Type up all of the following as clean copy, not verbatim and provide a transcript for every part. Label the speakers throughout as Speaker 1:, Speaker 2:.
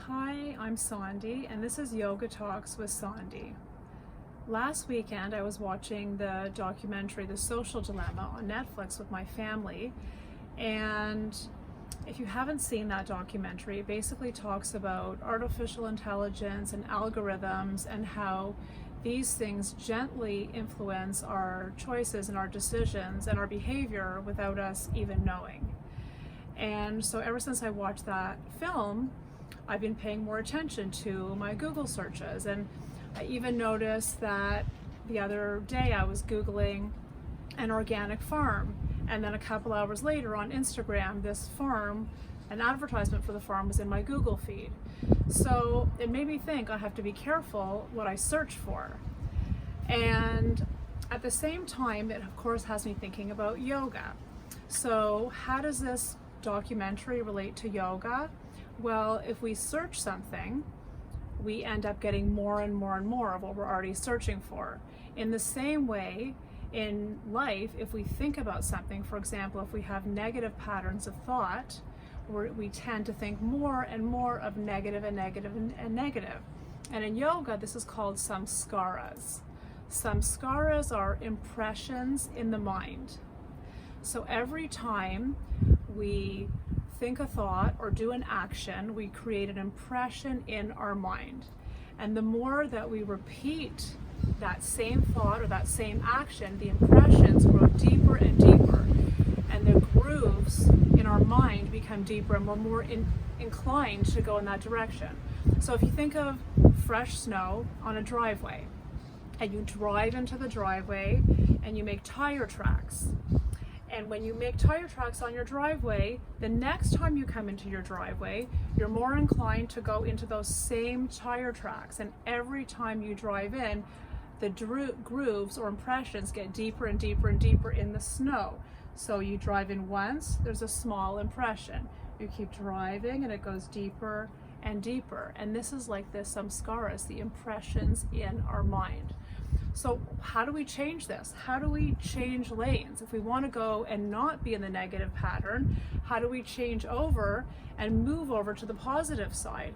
Speaker 1: Hi, I'm Sandy, and this is Yoga Talks with Sandy. Last weekend, I was watching the documentary The Social Dilemma on Netflix with my family, and if you haven't seen that documentary, it basically talks about artificial intelligence and algorithms and how these things gently influence our choices and our decisions and our behavior without us even knowing. And so ever since I watched that film, I've been paying more attention to my Google searches, and I even noticed that the other day I was Googling an organic farm, and then a couple hours later on Instagram, this farm, an advertisement for the farm was in my Google feed. So it made me think I have to be careful what I search for. And at the same time, it of course has me thinking about yoga. So how does this documentary relate to yoga? Well, if we search something, we end up getting more and more and more of what we're already searching for. In the same way, in life, if we think about something, for example, if we have negative patterns of thought, we tend to think more and more of negative and negative and negative. And in yoga, this is called samskaras. Samskaras are impressions in the mind. So every time we think a thought or do an action, we create an impression in our mind. And the more that we repeat that same thought or that same action, the impressions grow deeper and deeper, and the grooves in our mind become deeper, and we're more inclined to go in that direction. So if you think of fresh snow on a driveway, and you drive into the driveway and you make tire tracks, and when you make tire tracks on your driveway, the next time you come into your driveway, you're more inclined to go into those same tire tracks. And every time you drive in, the grooves or impressions get deeper and deeper and deeper in the snow. So you drive in once, there's a small impression. You keep driving and it goes deeper and deeper. And this is like the samskaras, the impressions in our mind. So how do we change this? How do we change lanes? If we want to go and not be in the negative pattern, how do we change over and move over to the positive side?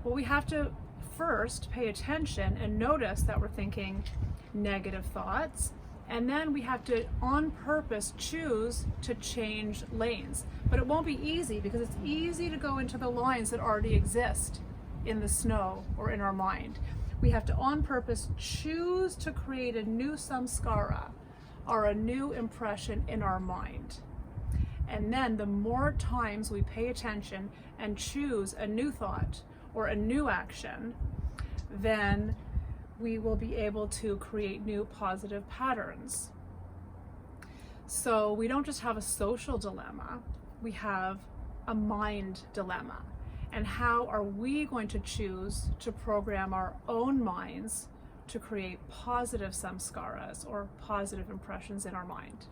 Speaker 1: Well, we have to first pay attention and notice that we're thinking negative thoughts, and then we have to on purpose choose to change lanes. But it won't be easy, because it's easy to go into the lines that already exist in the snow or in our mind. We have to on purpose choose to create a new samskara or a new impression in our mind. And then the more times we pay attention and choose a new thought or a new action, then we will be able to create new positive patterns. So we don't just have a social dilemma, we have a mind dilemma. And how are we going to choose to program our own minds to create positive samskaras or positive impressions in our mind?